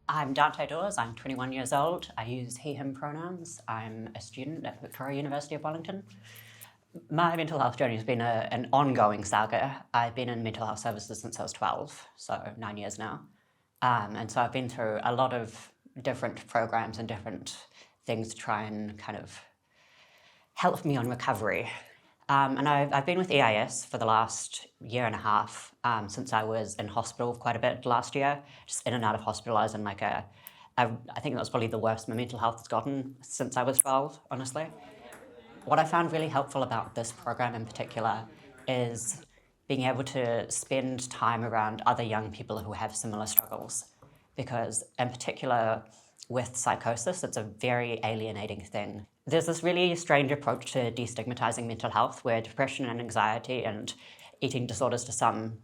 I'm Dante. I'm 21 years old. I use he, him pronouns. I'm a student at Victoria University of Wellington. My mental health journey has been an ongoing saga. I've been in mental health services since I was 12, so 9 years now. And so I've been through a lot of different programs and different things to try and kind of help me on recovery. And I've been with EIS for the last year and a half, since I was in hospital quite a bit last year, just in and out of hospital. I was in like I think that was probably the worst my mental health has gotten since I was 12, honestly. What I found really helpful about this program in particular is being able to spend time around other young people who have similar struggles. Because in particular, with psychosis, it's a very alienating thing. There's this really strange approach to destigmatizing mental health where depression and anxiety and eating disorders to some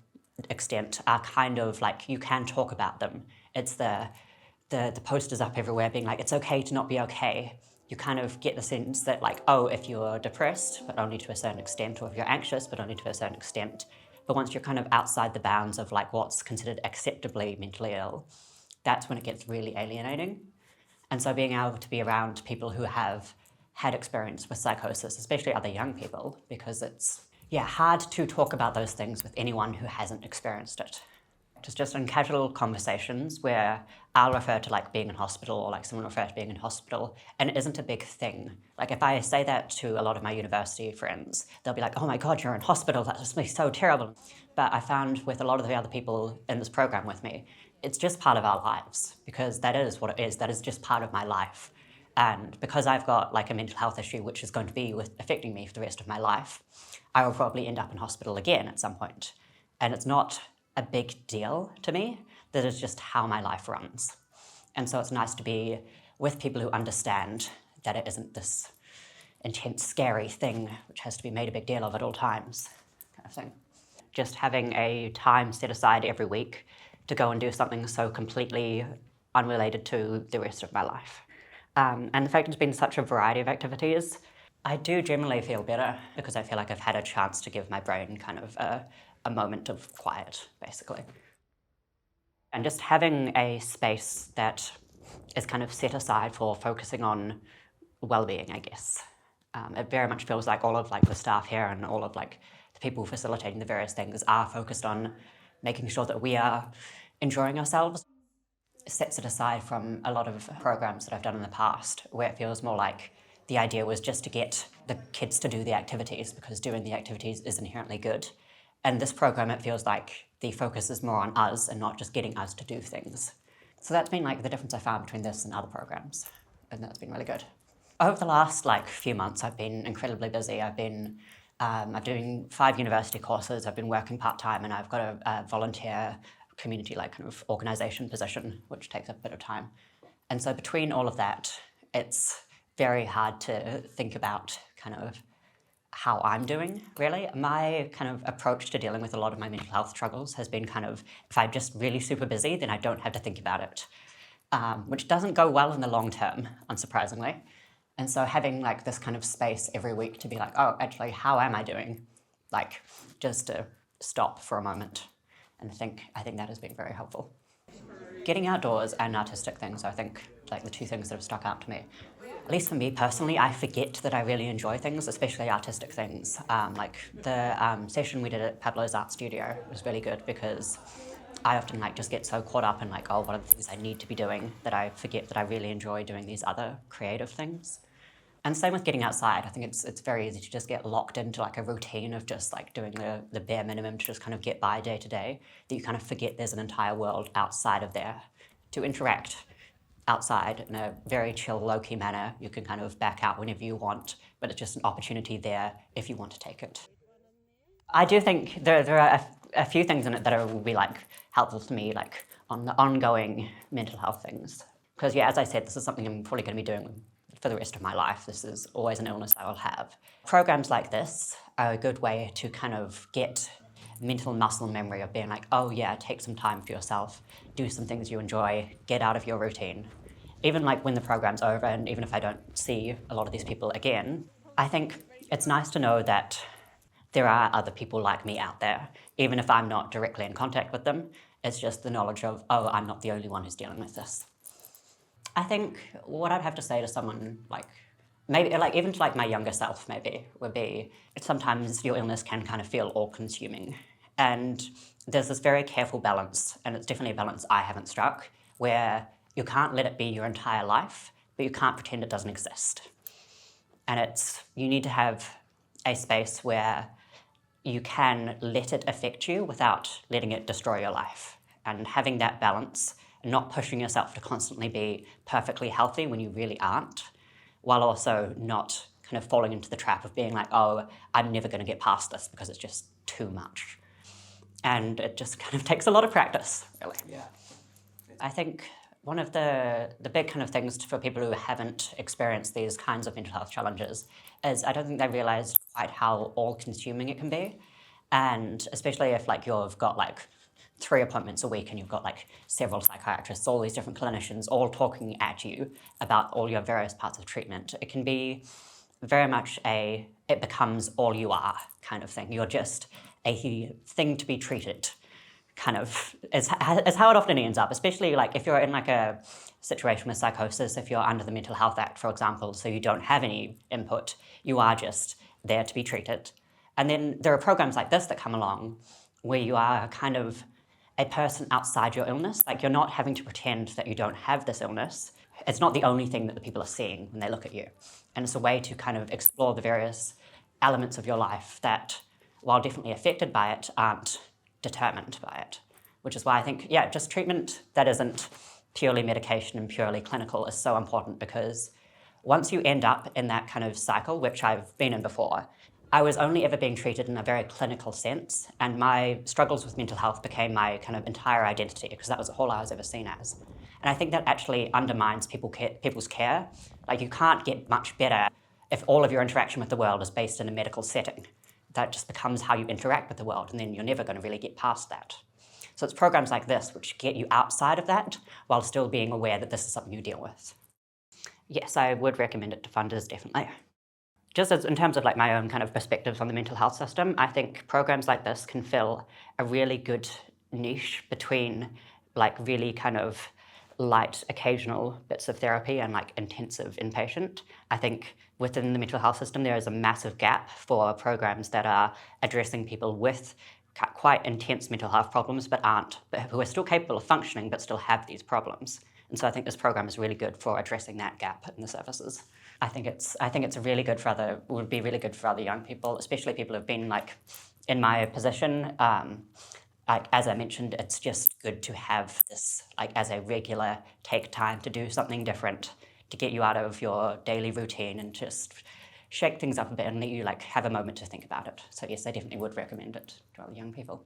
extent are kind of like, you can talk about them. It's the posters up everywhere being like, it's okay to not be okay. You kind of get the sense that like, oh, if you're depressed, but only to a certain extent, or if you're anxious, but only to a certain extent. But once you're kind of outside the bounds of like what's considered acceptably mentally ill, that's when it gets really alienating. And so being able to be around people who have had experience with psychosis, especially other young people, because it's hard to talk about those things with anyone who hasn't experienced it. Just in casual conversations where I'll refer to like being in hospital or like someone refer to being in hospital, and it isn't a big thing. Like if I say that to a lot of my university friends, they'll be like, oh my God, you're in hospital, that must be so terrible. But I found with a lot of the other people in this program with me, it's just part of our lives, because that is what it is. That is just part of my life. And because I've got like a mental health issue which is going to be affecting me for the rest of my life, I will probably end up in hospital again at some point. And it's not a big deal to me. That is just how my life runs. And so it's nice to be with people who understand that it isn't this intense, scary thing which has to be made a big deal of at all times, kind of thing. Just having a time set aside every week to go and do something so completely unrelated to the rest of my life. And the fact it's been such a variety of activities, I do generally feel better because I feel like I've had a chance to give my brain kind of a moment of quiet, basically. And just having a space that is kind of set aside for focusing on well-being, I guess. It very much feels like all of like the staff here and all of like the people facilitating the various things are focused on making sure that we are enjoying ourselves. It sets it aside from a lot of programs that I've done in the past where it feels more like the idea was just to get the kids to do the activities because doing the activities is inherently good. And this program, it feels like the focus is more on us and not just getting us to do things. So that's been like the difference I found between this and other programs, and that's been really good. Over the last like few months, I've been incredibly busy. I'm doing 5 university courses. I've been working part-time, and I've got a volunteer community like kind of organisation position, which takes up a bit of time. And so between all of that, it's very hard to think about kind of how I'm doing, really. My kind of approach to dealing with a lot of my mental health struggles has been kind of, if I'm just really super busy, then I don't have to think about it, which doesn't go well in the long term, unsurprisingly. And so having like this kind of space every week to be like, oh, actually, how am I doing? Like, just to stop for a moment. And I think that has been very helpful. Getting outdoors and artistic things, I think, like the two things that have stuck out to me. At least for me personally, I forget that I really enjoy things, especially artistic things. Like the session we did at Pablo's art studio was really good because I often like just get so caught up in like, oh, what are the things I need to be doing that I forget that I really enjoy doing these other creative things. And same with getting outside. I think it's very easy to just get locked into like a routine of just like doing the bare minimum to just kind of get by day to day, that you kind of forget there's an entire world outside of there to interact outside in a very chill, low-key manner. You can kind of back out whenever you want, but it's just an opportunity there if you want to take it. I do think there are a few things in it that will be like helpful to me, like on the ongoing mental health things. Because as I said, this is something I'm probably going to be doing for the rest of my life. This is always an illness I will have. Programs like this are a good way to kind of get mental muscle memory of being like, oh yeah, take some time for yourself, do some things you enjoy, get out of your routine. Even like when the program's over, and even if I don't see a lot of these people again, I think it's nice to know that there are other people like me out there, even if I'm not directly in contact with them. It's just the knowledge of, oh, I'm not the only one who's dealing with this. I think what I'd have to say to someone like maybe like even to like my younger self maybe would be sometimes your illness can kind of feel all-consuming, and there's this very careful balance, and it's definitely a balance I haven't struck, where you can't let it be your entire life, but you can't pretend it doesn't exist. And you need to have a space where you can let it affect you without letting it destroy your life. And having that balance, and not pushing yourself to constantly be perfectly healthy when you really aren't, while also not kind of falling into the trap of being like, oh, I'm never going to get past this because it's just too much. And it just kind of takes a lot of practice, really. Yeah. I think one of the big kind of things for people who haven't experienced these kinds of mental health challenges is I don't think they realise quite how all-consuming it can be. And especially if like you've got like 3 appointments a week and you've got like several psychiatrists, all these different clinicians all talking at you about all your various parts of treatment, it can be very much it becomes all you are kind of thing. You're just a thing to be treated, kind of is how it often ends up, especially like if you're in like a situation with psychosis, if you're under the Mental Health Act, for example, so you don't have any input, you are just there to be treated. And then there are programs like this that come along where you are kind of a person outside your illness, like you're not having to pretend that you don't have this illness. It's not the only thing that the people are seeing when they look at you. And it's a way to kind of explore the various elements of your life that, while definitely affected by it, aren't determined by it. Which is why I think, yeah, just treatment that isn't purely medication and purely clinical is so important, because once you end up in that kind of cycle, which I've been in before, I was only ever being treated in a very clinical sense, and my struggles with mental health became my kind of entire identity, because that was all I was ever seen as. And I think that actually undermines people's care. Like, you can't get much better if all of your interaction with the world is based in a medical setting. That just becomes how you interact with the world, and then you're never going to really get past that. So it's programs like this which get you outside of that while still being aware that this is something you deal with. Yes, I would recommend it to funders, definitely. Just as in terms of like my own kind of perspectives on the mental health system, I think programs like this can fill a really good niche between like really kind of light occasional bits of therapy and like intensive inpatient. I think within the mental health system there is a massive gap for programs that are addressing people with quite intense mental health problems but who are still capable of functioning but still have these problems. And so I think this program is really good for addressing that gap in the services. I think it's would be really good for other young people, especially people who've been like in my position. Like, as I mentioned, it's just good to have this like as a regular take time to do something different, to get you out of your daily routine and just shake things up a bit and let you like have a moment to think about it. So yes, I definitely would recommend it to other young people.